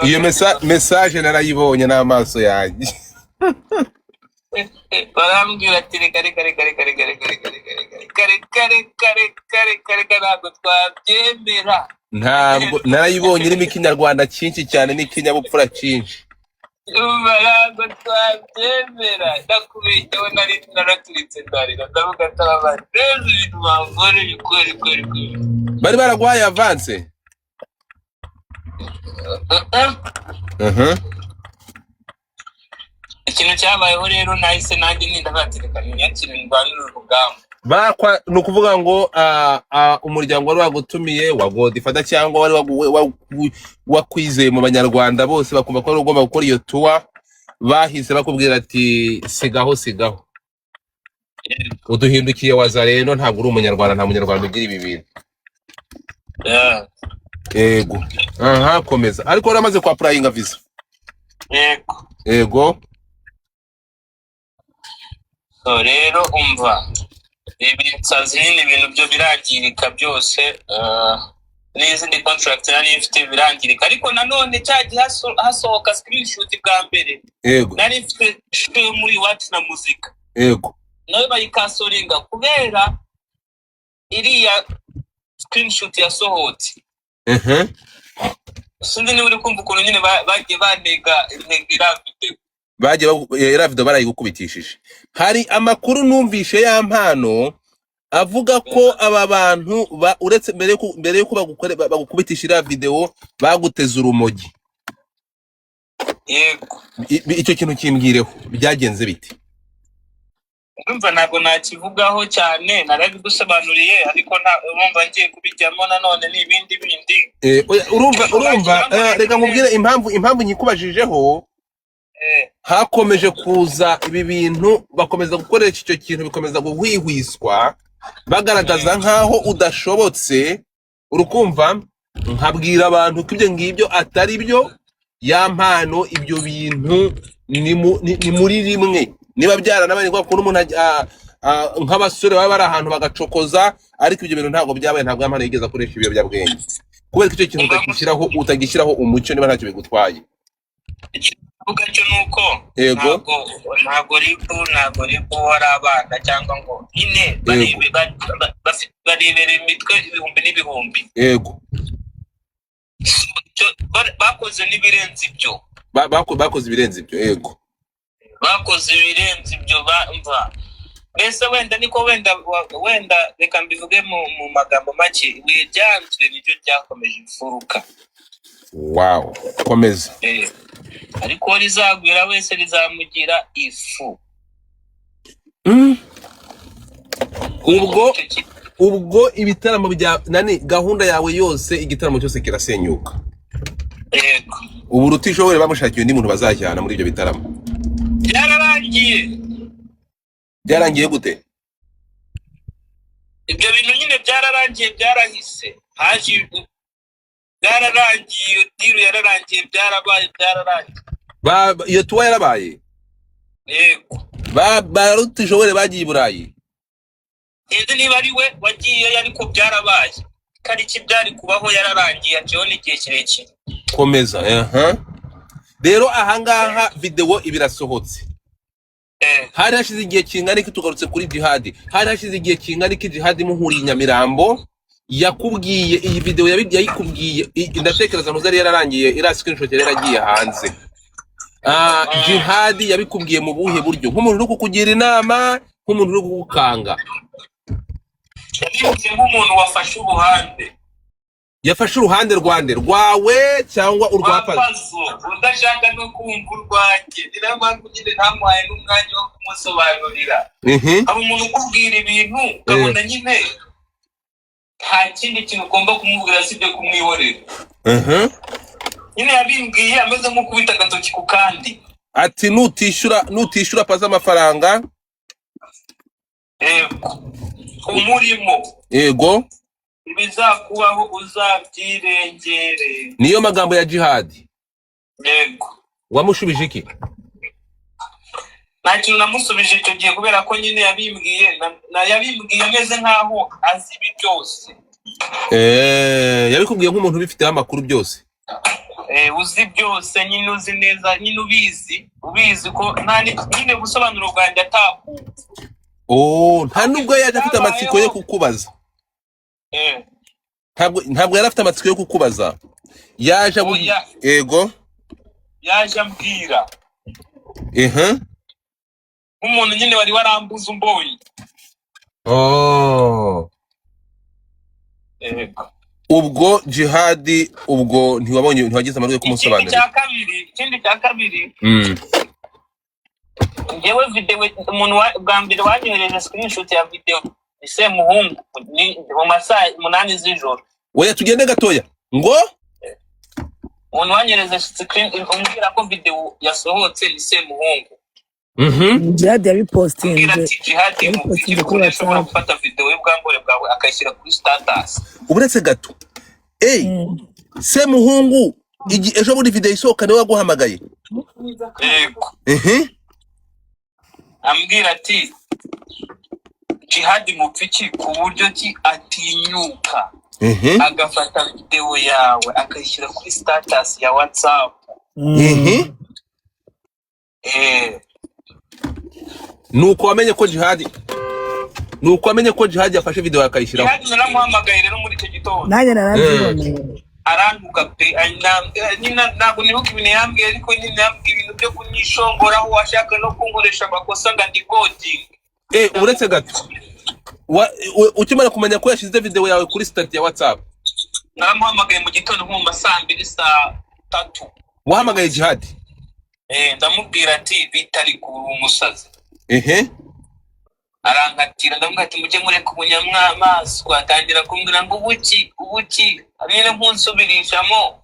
Iyo message narayibonye n'amaso yanjye. Barambwira ati reka ntabwo twabyemera. Ntabwo narayibonye irimo ikinyarwanda cyinshi cyane n'ikinyabupfura cyinshi. Ntabwo twabyemera. Ndakubeshya we nari naraturitse ndarira ndavuga atababara rero ibintu bavore bikore. Bari baraguhaye avance? Ikintu cyabayeho rero nahise nanjye nindabatireka nyakira indwanira urugamba. Bakwa nukuvuga ngo umuryango wari wagutumiye wa Godfather cyangwa wari wakwizeye mu banyarwanda bose bakumva ko ugomba gukora iyo tour, bahise bakubwira ati sigaho. Uduhindukiye waza rero ntabwo uri umunyarwanda, nta munyarwanda ugira ibi bintu. Ego. Aha, komeza. Ariko waramaze kwa applyinga visa? Ego. So rero umva ibinsazi nyine ibintu byo birangirika byose, n'izindi contract nari mfite birangirika, ariko nanone cyagiye hasohoka screenshot bwa mbere. Ego. Nari mfite show muri Iwacu na Muzika. Ego. Nawe bayikasoringa kubera iriya screenshot yasohotse. Sinzi niba uri kumva ukuntu nyine bagiye banega video. Bagiye video barayigukubitishije. Hari amakuru numvishe ya mpano avuga ko aba bantu uretse mbere yuko bagukubitishira video baguteza urumogi. Yego. Icyo kintu kimbwireho byagenze biti? Urumva ntabwo nakivugaho cyane, narabigusobanuriye ariko urumva ngiye kubijyamo nanone n'ibindi bindi. Urumva reka nkubwire impamvu nyikubajijeho. Hakomeje kuza ibi bintu bakomeza gukoresha icyo kintu, bikomeza guhwihwiswa bagaragaza nkaho udashobotse. Urukumva nkabwira abantu ko ibyo ngibyo atari byo, ya mpano ibyo bintu ni muri rimwe. Niba byaranabaye ko umuntu nk'abasore baba bari ahantu bagacokoza, ariko ibyo bintu ntabwo byabaye, ntabwo yampano yigeze akoresha ibiyobyabwenge, kubera ko icyo kintu utagishyiraho umucyo niba ntacyo bigutwaye. Uvuga cyo nuko ntabwo ribu wari abana cyangwa ngo ine barebera imitwe ibihumbi n'ibihumbi. Yego. Bakoze n'ibirenze ibyo. Bakoze ibirenze ibyo. Yego. Bakoze ibirenze ibyo bamva. Mbese wenda reka mbivuge mu magambo make, wijyanzwe nibyo byakomeje imfuruka. Wow, komeza. Ariko rizagwira wese rizamugira ifu. Ubwo ibitaramo bya gahunda yawe yose, igitaramo cyose kirasenyuka. Yego. Ubu rutishoboye bamushakiye undi muntu bazajyana muri ibyo bitaramo. Byarangiye gute? Ibyo bintu nyine byararangiye, byarahise. Haje byararangiye, diru yararangiye, byararangiye. Iyo tuwa yarabaye? Yego. Barutishoboye bagiye i Burayi. Indi niba ari we wagiye ariko byarabaye. Kari kibyari kubaho yararangiye, aciyeho n'igihe kirekire. Komeza. Rero ahangaha video ibirasohotse. hari hashize igihe kingana iki tugarutse kuri jihadi, hari hashize igihe kingana iki jihadi muhuriye i Nyamirambo yakubwiye iyi video yayikubwiye, ndatekereza ntuzari yararangiye ira screenshot yaragiye hanze. Jihadi yabikubwiye mu buhe buryo, nk'umuntu uri kukugira inama, nk'umuntu uri kugukanga? Yabibwiye nk'umuntu wafashe uruhande. Yafashe uruhande rwawe cyangwa urwa Pazo udashaka no kumva urwanjye, niyo mpamvu nyine ntamuhaye n'umwanya wo kumusobanurira. Aba umuntu ukubwira ibintu ukabona nyine nta kindi kintu ugomba kumubwira sibyo kumwihorera. Nyine yabimbwiye ameze nk'ukubita agatoki ku kandi, ati nutishura paza amafaranga umurimo yego ibizakubaho uzabyirengere. Niyo magambo ya jihadi. Yego. Wamushubije iki? Nta kintu namusubije icyo gihe kubera ko nyine yabimbwiye ameze nkaho azi ibi byose. Yabikubwiye nk'umuntu ubifiteho amakuru byose. Uzi byose, nyine uzi neza, nyine ubizi ko nta nyine gusobanura bwanjye atakumva. Nta nubwo yaje afite amatsiko yo kukubaza. Ntabwo yari afite amatsiko yo kukubaza. Yaje yego. Yaje ambwira. Umuntu nyine wari warambuza umbonye. Ubwo jihadi ntiwagize amahirwe yo kumusobanurira. Ikindi cya kabiri. Ngewe video umuntu bwa mbere wanyohereje screenshot ya video ni Semuhungu ni mu masaha 8 z'ijoro. Oya tugende gatoya ngo umuntu wanyohereje screen umbwira ko video yasohotse ni Semuhungu. Jihadi yabipostinze. Jihadi mu ushobora gufata video y'ubwambure bwawe akayishyira kuri status. Uburetse gato. Semuhungu ejo muri video isohoka niwe waguhamagaye. Ambwira ati Jihadi mupfiki ku buryo ki atinyuka agafata video yawe akayishyira kuri status ya WhatsApp. Nuko wamenye ko Jihadi yafashe video akayishyira. Jihadi naramuhamagaye rero muri icyo gitondo. Nanjye naraziboneye. Aranduka pe ntabwo nibuka ibintu yambwiye, ariko nyine yambwiye ibintu byo kunyishongoraho washaka no kunkoresha amakosa nga ndi coding. Uretse gato ukimara kumenya ko yashyize video yawe kuri status ya WhatsApp, naramuhamagaye mu gitondo nko mu masaha 2 saa 3. wahamagaye Jihadi? Ndamubwira ati bitari ku umusazi. Arankatira ndamubwira ati mujye mureka ubunyamaso, atangira kumbwira ngo ubuki nyine nkunsubirishamo.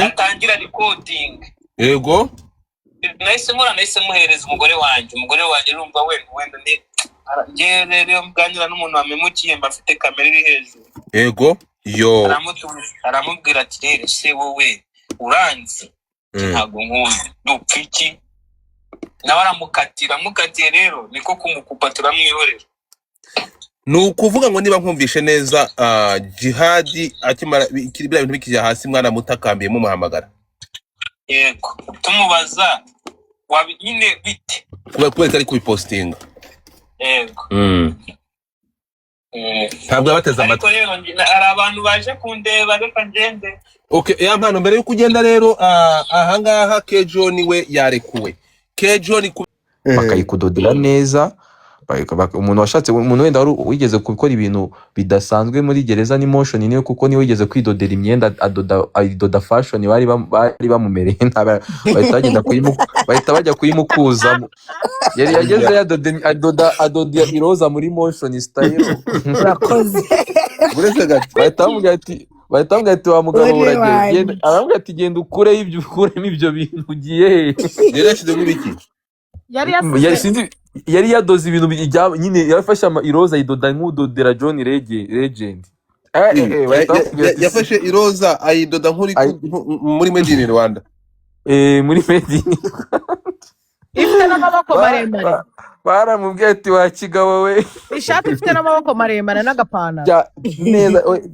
Atangira recording. Yego. Nahise muhereza umugore wanjye urumva wenda ni rero mganira n'umuntu wamemukiye mbafite kamera iri hejuru. Yego. Yo. Aramubwira ati rero se wowe uranzi ntabwo nkuzi dupfiki. Nawe aramukatiye rero niko kumukupa turamwihorera. Nukuvuga ngo niba nkumvishe neza Jihadi akimara biriya bintu bikijya hasi mwana mutakambiye mu muhamagara. Yego. Tumubaza nyine bite kubera ari kubipostinga. Yego. Ntabwo bateze amatwi. Ariko rero ari abantu baje kundeba reka ngende. Okay, ya mpano mbere yo kugenda rero ahangaha Kejon we yarekuwe. Kejon bakayikudodera neza. Umuntu washatse umuntu wenda wigeze gukora ibintu bidasanzwe muri gereza ni motion niyo, kuko niwe wigeze kwidodera imyenda adoda fashion bari bamumereye bahita bajya kuyimukuza. Yari yageze adoda iroza muri motion style. Urakoze. Uretse gato bahita bamubwira ati wa mugabo uragenda, arambwira ati genda ukuremo ibyo bintu ugiye. Yarashyize muri iki? Yari yadoze ibintu nyine yafashe iroza idoda nk'udodera John Legend. Yafashe iroza ayidoda muri Made in Rwanda. Muri Made in ifite n'amaboko maremare. baramubwiye ati wa kigabo we ishati ifite n'amaboko maremare n'agapantaro Ja,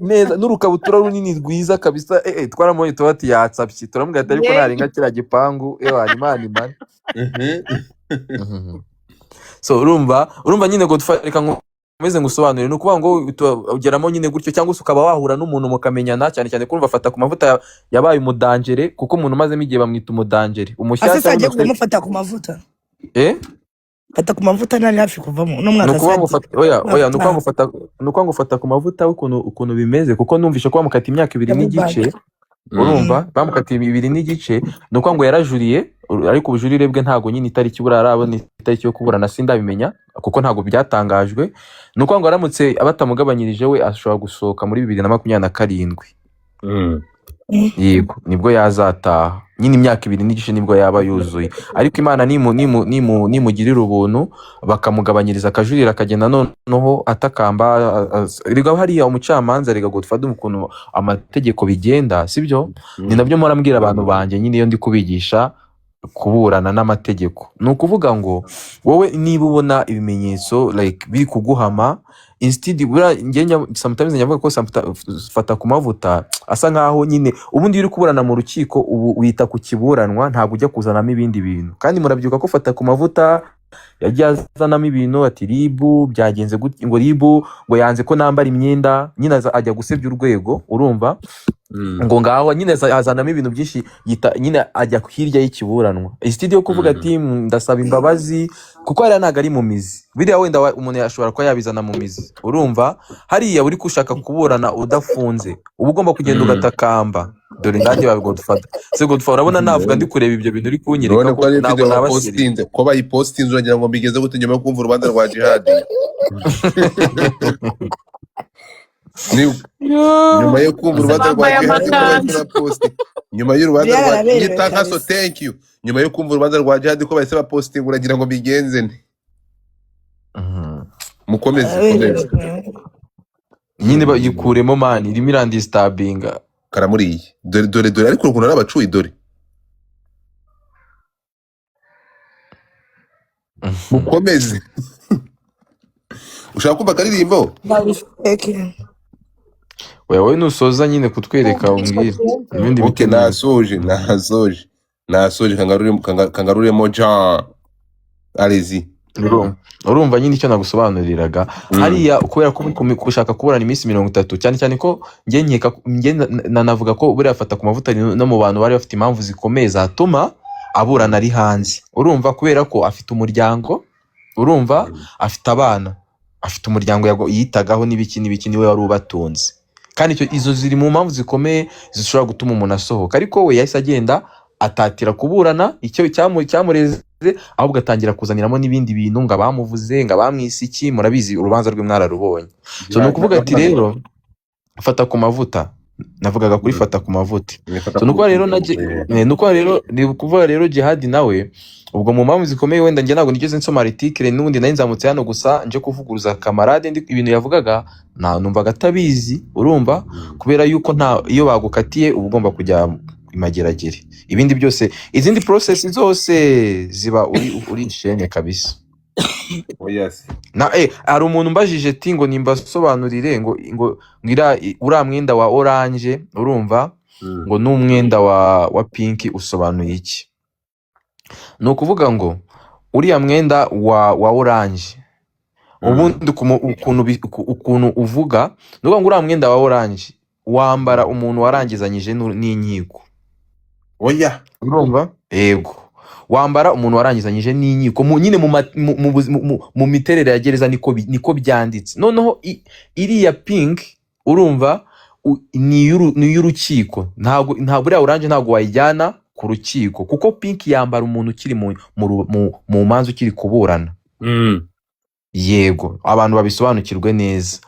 neza n'urukabutura runini rwiza kabisa twaramubonye tuba ati yatsapye turamubwira ati ariko Yeee. narenga kiriya gipangu imana imana so urumva nyine ngo reka nkomeze ngusobanurire ni ukuvuga ngo ugeramo nyine gutyo cyangwa se ukaba wahura n'umuntu mukamenyana cyane cyane kumva afata ku mavuta yabaye umudangere kuko umuntu umazemo igihe bamwita umudangere umushyashya Asesa agiye wundi kumufata ku mavuta. fata ku mavuta ntari hafi kuvamo no mwaka nukuvuga ngo ufata ku mavuta ukuntu bimeze kuko numvishe ko bamukata imyaka 2 n'igice urumva bamukata 2 n'igice nukuvuga ngo yarajuriye ariko ubujurire bwe ntago nyine itariki burarabona itariki yo kuburana sindabimenya kuko ntago byatangajwe nukuvuga ngo aramutse abatamugabanyirije we ashobora gusohoka muri 2027 yego nibwo yazataha nyine imyaka 2 n'igice nibwo yaba yuzuye ariko Imana nimugirira ubuntu bakamugabanyiriza akajurira akagenda noneho atakamba rigaho hariya umucamanza riga Godfather ukuntu amategeko bigenda sibyo ni nabyo murambwira abantu banje nyine iyo ndi kubigisha kuburana n'amategeko nukuvuga ngo wowe niba ubona ibimenyetso like biri kuguhama instead sometimes nyavuga ko fata ku mavuta asa nkaho nyine ubundi uri kuburana mu rukiko ubu wita ku kiburanwa ntago ujya kuzanamo ibindi bintu kandi murabyuka ko fata ku mavuta yagiye azanamo ibintu ati ribu byagenze gute ngo ribu ngo yanze ko nambara imyenda nyine ajya gusebya urwego urumva ngo ngaho nyine azanamo ibintu byinshi nyine ajya hirya y'ikiburanwa instead yo kuvuga ati ndasaba imbabazi kuko hari ntago ari mu mizi biriya wenda umuntu yashobora kuba yabizana mu mizi urumva hariya uri kushaka kuburana udafunze uba ugomba kugenda ugatakamba dore ndange ba Godfather se Godfather urabona navuga ndi kureba ibyo bintu uri kunyereka ko ntabwo nabasiriye ko bayipostinze uragira ngo mbigeze gute nyuma yo kumva urubanza rwa Jihad nyuma yo kumva urubanza rwa Jihad nyuma y'urubanza rwa Jihad so thank you nyuma yo kumva urubanza rwa Jihad ko bahise bapostinga uragira ngo bigenze nte mukomeze nyine bayikuremo mani irimo irandistabinga karamuriye dore ariko ukuntu n'abacuyi dore mukomeze ushaka kumva akaririmbo wowe nusoza nyine kutwereka umbwire ibindi bite nasoje kangaruremo Jean Alezi urumva nyine icyo nagusobanuriraga hariya kubera ko gushaka kuburana iminsi 30 cyane cyane ko nge nanavuga ko buriya afata ku mavuta no mu bantu bari bafite impamvu zikomeye zatuma aburana ari hanze urumva kubera ko afite umuryango urumva afite abana afite umuryango yitagaho n'ibiki niwe wari ubatunze kandi izo ziri mu mpamvu zikomeye zishobora gutuma umuntu asohoka ariko we yahise agenda atatira kuburana icyo cyamureze ahubwo atangira kuzaniramo n'ibindi bintu ngo abamuvuze ngo abamwise iki murabizi urubanza rwe mwararubonye so nukuvuga ati rero fata ku mavuta navugaga kuri fata ku mavuta so nuko rero kuvuga rero Jihad nawe ubwo mu mpamvu zikomeye wenda njye ntabwo nigeze nsoma article n'ubundi nari nzamutse hano gusa nje kuvuguruza kamarade ibintu yavugaga numvaga atabizi urumva kubera yuko iyo bagukatiye uba ugomba kujya imageragere ibindi byose izindi process zose ziba uri shenye kabisa yes hari umuntu mbajije ati ngo nimba sobanurire ngo uriya mwenda wa orange urumva ngo n'umwenda wa pink usobanuye iki ni ukuvuga ngo uriya mwenda wa orange ubundi ukuntu uvuga ni ukuvuga ngo uriya mwenda wa orange wambara umuntu warangizanyije n'inkiko oya urumva yego wambara umuntu warangizanyije n'inkiko nyine mu miterere ya gereza niko byanditse noneho iriya pink urumva ni y'urukiko ntabwo uriya orange ntabwo wayijyana ku rukiko kuko pink yambara umuntu ukiri mu manza ukiri kuburana yego abantu babisobanukirwe neza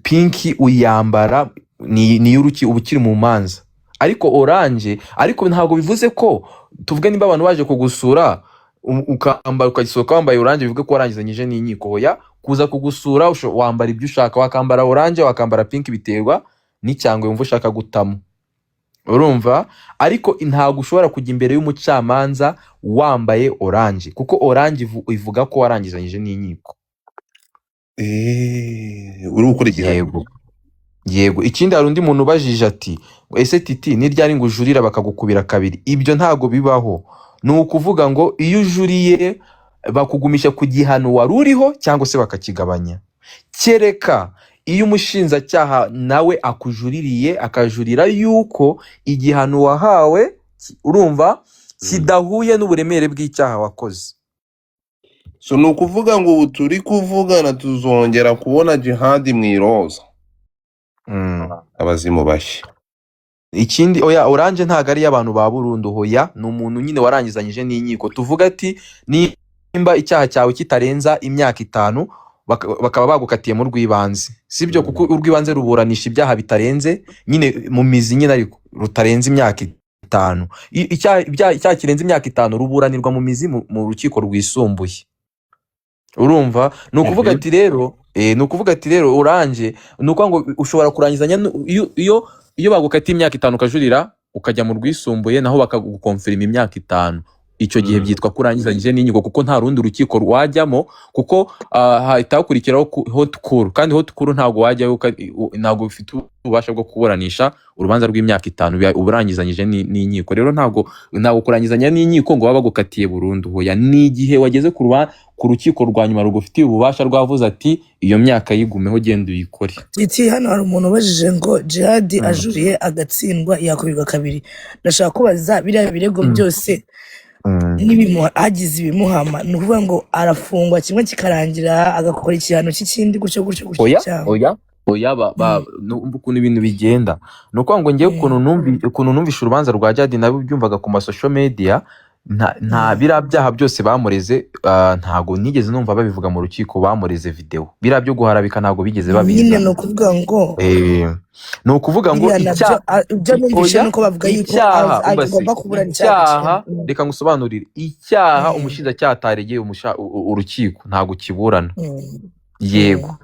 pink uyambara ni y'urukiko uba ukiri mu manza ariko orange ariko ntabwo bivuze ko tuvuge nimba abantu baje kugusura ukambara ukagisohoka wambaye orange bivuge ko warangizanyije n'inkiko hoya kuza kugusura wambara ibyo ushaka wakambara orange wakambara pink biterwa n'icyangwe wumva ushaka gutamo urumva, ariko ntabwo ushobora kujya imbere y'umucamanza wambaye oranje kuko oranje ivuga ko warangizanyije n'inkiko. uri gukora igihano. Yego ikindi hari undi muntu ubajije ati ese titi ni ryari ngo ujurira bakagukubira kabiri? Ibyo ntago bibaho. Ni ukuvuga ngo iyo ujuriye bakugumisha ku gihano wari uriho cyangwa se bakakigabanya, kereka iyo umushinjacyaha nawe akujuririye akajurira yuko igihano wahawe urumva kidahuye n'uburemere bw'icyaha wakoze. So ni ukuvuga ngo ubu turi kuvugana tuzongera kubona Jihad mu iroza. Abazimu bashya. Ikindi oya oranje ntago ari y'abantu ba burundu, hoya ni umuntu nyine warangizanyije n'inkiko. Tuvuga ati nimba icyaha cyawe kitarenza imyaka 5 bakaba bagukatiye mu rw'ibanze, sibyo? Kuko urw'ibanze ruburanisha ibyaha bitarenze nyine mu mizi nyine ariko rutarenze imyaka 5. Icyaha kirenze imyaka 5 ruburanirwa mu mizi mu rukiko rwisumbuye, urumva. Ni ukuvuga ati rero oranje ni uko ngo ushobora kurangizanya iyo bagukatiye imyaka 5 ukajurira ukajya mu rwisumbuye naho bakagukonfirima imyaka 5, icyo gihe byitwa kurangizanyije n'inkiko kuko nta rundi rukiko rwajyamo, kuko hahita hakurikiraho hot court, kandi hot court ntabwo wajyayo, ntabwo ufite ububasha bwo kuburanisha urubanza rw'imyaka 5 uburangizanyije n'inkiko. Rero ntabwo kurangizanya n'inkiko ngo baba bagukatiye burundu, hoya ni igihe wageze ku rukiko rwa nyuma rugufitiye ububasha rwavuze ati iyo myaka yigumeho genda uyikore. Titi, hano hari umuntu ubajije ngo Jihad ajuriye agatsindwa yakubirwa kabiri. Ndashaka kubaza biriya birego byose hagize ibimuhama, ni ukuvuga ngo arafungwa kimwe kikarangira agakora igihano cy'ikindi gutyo oya ukuntu ibintu bigenda ni ukuvuga ngo ngewe ukuntu numvishe urubanza rwa Jihad nabo byumvaga ku masocial media, nta biriya byaha byose bamureze, ntago nigeze numva babivuga mu rukiko bamureze video. Biriya byo guharabika ntago bigeze babiza. Nyine ni ukuvuga ngo icyaha reka ngusobanurire, icyaha umushinjacyaha ataregeye urukiko ntago kiburana. Yego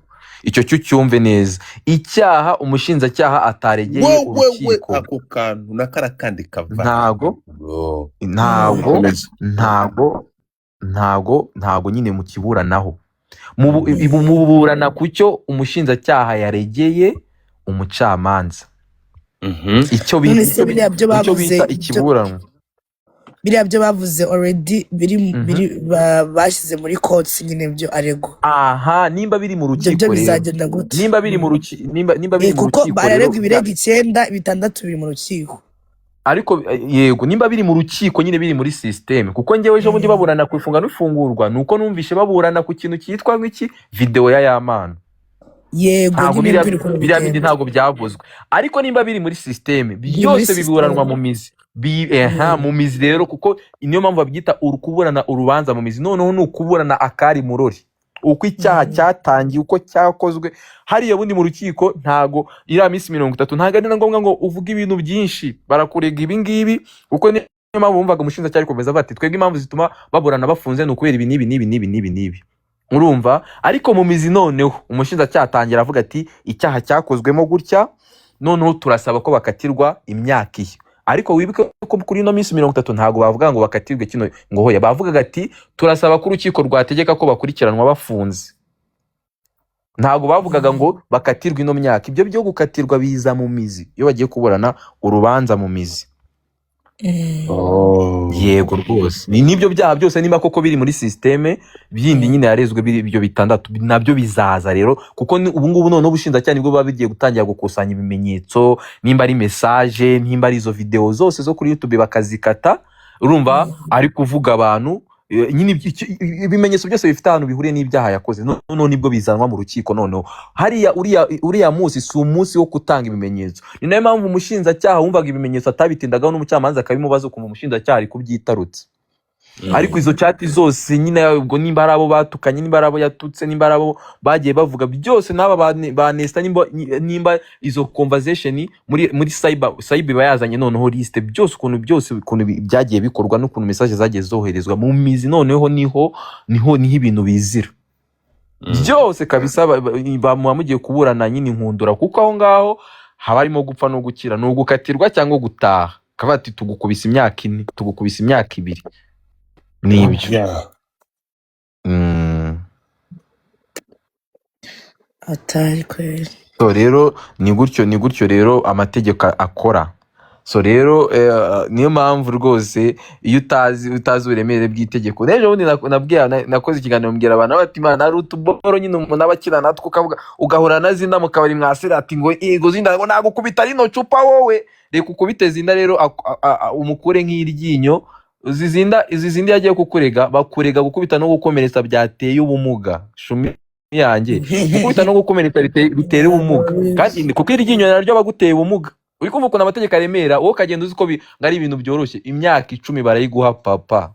icyo cyumve neza, icyaha umushinjacyaha ataregeye urukiko ako kantu nakarakandi kava ntago nyine mu kiburanaho muburana kucyo umushinjacyaha yaregeye umucamanza. Icyo bita ikiburanwa. Biriya byo bavuze already bashyize muri courts nyine byo arego. Nimba biri mu rukiko rero bizagenda gute? Nimba biri mu rukiko kuko bararega ibirego 9 6 biri mu rukiko. Ariko yego nimba biri mu rukiko nyine biri muri system, kuko ngewe ejo bundi baburana ku ifunga n'ifungurwa nuko numvishe baburana ku kintu cyitwa nk'iki video ya Yamana. Yego biriya bindi ntago byavuzwe, ariko nimba biri muri system byose biburanwa mu mizi. Mu mizi rero, kuko niyo mpamvu babyita urukuburana urubanza mu mizi. Noneho ni ukuburana akari murori uko icyaha cyatangiye uko cyakozwe. Hariya bundi mu rukiko ntago iriya minsi 30 ntago ari ngombwa ngo uvuge ibintu byinshi, barakurega ibi ngibi kuko niyo mpamvu bumvaga umushinjacyaha komeza bati twebwe impamvu zituma baburana bafunze ni ukubera ibi nibi, urumva. Ariko mu mizi noneho umushinjacyaha atangira avuga ati icyaha cyakozwemo gutya, noneho turasaba ko bakatirwa imyaka iyi. Ariko wibuke ko kuri no minsi 30 ntago bavuga ngo bakatirwe kino ngo hoya, bavugaga ati turasaba ko urukiko rwategeka ko bakurikiranwa bafunze. Ntago bavugaga ngo bakatirwe ino myaka. Ibyo byo gukatirwa biza mu mizi iyo bagiye kuburana urubanza mu mizi. Yego rwose nibyo byaha byose nimba koko biri muri systeme bindi nyine yarezwe ibyo 6 nabyo bizaza rero, kuko ubu ngubu none ubushinjacyaha nibwo babigiye gutangira gukusanya ibimenyetso, nimba ari message, nimba ari izo video zose zo kuri YouTube bakazikata, urumva ari kuvuga abantu nyine ibimenyetso byose bifite ahantu bihuriye n'ibyaha yakoze. Noneho nibwo bizanwa mu rukiko. Noneho hariya uriya munsi si umunsi wo gutanga ibimenyetso. Ni nayo mpamvu umushinjacyaha wumvaga ibimenyetso atabitindagaho n'umucamanza akabimubaza ukumva umushinjacyaha ari kubyitarutse. Ariko izo chat zose nyine ubwo nimba ari abo batukanye, nimba ari abo yatutse, nimba ari abo bagiye bavuga byose n'aba banesta, nimba izo conversation muri cyber bayazanye noneho liste byose ukuntu byagiye bikorwa n'ukuntu message zagiye zoherezwa mu mizi. Noneho niho ibintu bizira byose kabisa bamugiye kuburana nyine inkundura, kuko aho ngaho haba harimo gupfa no gukira, ni ugukatirwa cyangwa gutaha. Kavuga ati tugukubise imyaka 4, tugukubise imyaka 2. Nibyo. Yeah. atari kweli. So rero ni gutyo rero amategeko akora. So rero niyo mpamvu rwose iyo utazi uburemere bw'itegeko. Rero ubundi nakoze ikiganiro mbwira abantu bati Imana ari utuboro nyine umuntu abakira natwe ukavuga ugahura na Zinda mukabari mwasira ati ngo yego Zinda ngo nagukubita rino cupa wowe reka ukubite Zinda rero umukure nk'iryinyo. Izi Zinda yagiye kukurega bakurega gukubita no gukomeretsa byateye ubumuga. Shumi yanjye gukubita no gukomeretsa bitera ubumuga kandi kuko iryinyo naryo baguteye ubumuga. Uri kumva ukuntu amategeko aremera wowe kagenda uzi ko ngari ibintu byoroshye. Imyaka 10 barayiguha papa.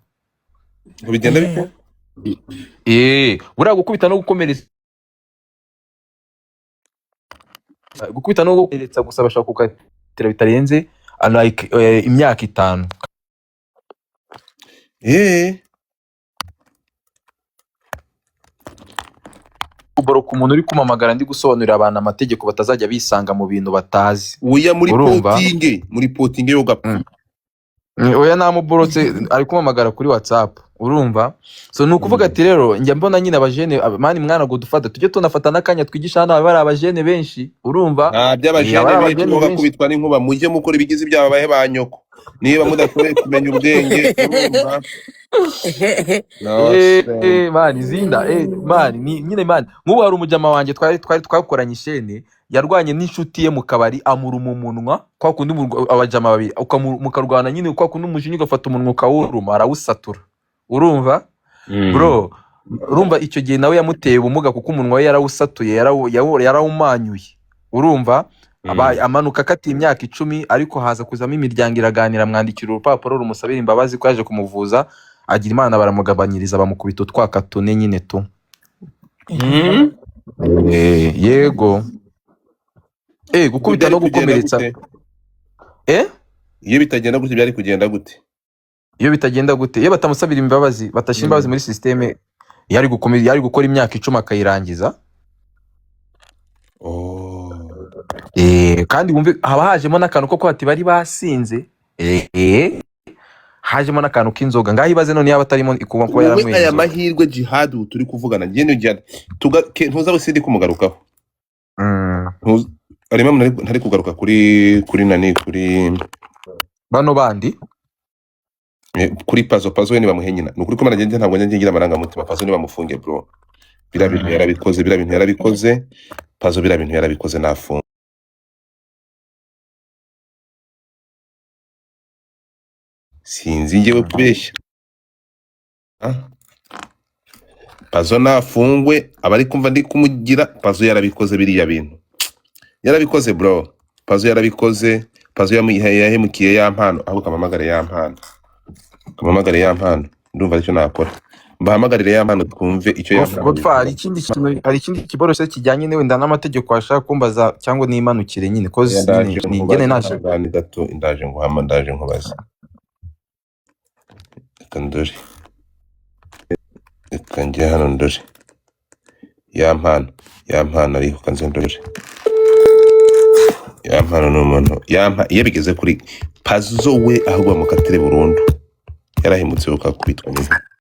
Bigenda bite? Buriya gukubita no gukomeretsa gusa bashaka kukatira bitarenze like imyaka 5. Uboroka umuntu uri kumamagara ndi gusobanurira abantu amategeko batazajya bisanga mu bintu batazi. Uya muri potinge yo gapfa. Oya namuborotse ari kumamagara kuri WhatsApp. Urumva? So nukuvuga ati rero njya mbona nyine abajene mani mwana go dufata tujye tunafata nakanya twigisha hano bari abajene benshi. Urumva? By'abajene benshi ngo bakubitwa n'inkuba mujye mukora ibigizi byababaye banyoko. Niba mudashoboye kumenya ubwenge urumva. Man Zinda man nyine man nk'ubu hari umujama wanje twakoranye ishene yarwanye n'inshuti ye mu kabari amuruma umunwa kwa kundi abajama babiri mukarwana nyine kwa kundi umujinya ugafata umunwa ukawuruma arawusatura. Urumva bro? Urumva icyo gihe nawe yamuteye ubumuga kuko umunwa we yarawusatuye yarawumanyuye. Urumva? Amanuka akati imyaka 10 ariko haza kuzamo imiryango iraganira mwandikira urupapuro rumusabira imbabazi ko yaje kumuvuza agira Imana baramugabanyiriza bamukubita utwaka 4 nyine tu. Yego gukubita no gukomeretsa. Iyo bitagenda gute byari kugenda gute? Iyo bitagenda gute? Iyo batamusabira imbabazi batashira imbabazi muri systeme yari gukora imyaka 10 akayirangiza. Kandi wumve haba hajemo n'akantu ko kwati bari basinze. Hajemo n'akantu k'inzoga ngaho ibaze none yaba atarimo ikuba ko yaramwenye. Aya mahirwe Jihad turi kuvugana ngende njya ntuzabe sindi kumugarukaho. Arimo ntari kugaruka kuri nani kuri bano bandi kuri pazo we ni bamuhenyina. Nukuri ko maragende ntabwo njye ngira amaranga mutima pazo ni bamufunge bro. Bira bintu yarabikoze pazo bira bintu yarabikoze nafunga. Sinzi ngewe kubeshya. Pazo nafungwe abari kumva ndi kumugira pazo yarabikoze biriya bintu. Yarabikoze bro. Pazo yarabikoze. Pazo yahemukiye ya mpano aho kamamagare ya mpano. Kamamagare ya mpano. Ndumva icyo nakora. Mbahamagarire ya mpano twumve icyo yavuga. Godfa hari ikindi kiborose kijyanye ne wenda n'amategeko ashaka kumbaza cyangwa n'imanukire nyine cause ni ngene nasha. Ndaje nguhama ndaje nkubaza. Kandori. Kanjye hano ndori. Ya mpano ariko kanze ndori. Ya mpano n'umuntu. Iyo bigeze kuri pazo we ahubwo mukatire burundu. Yarahimutse ukakubitwa neza.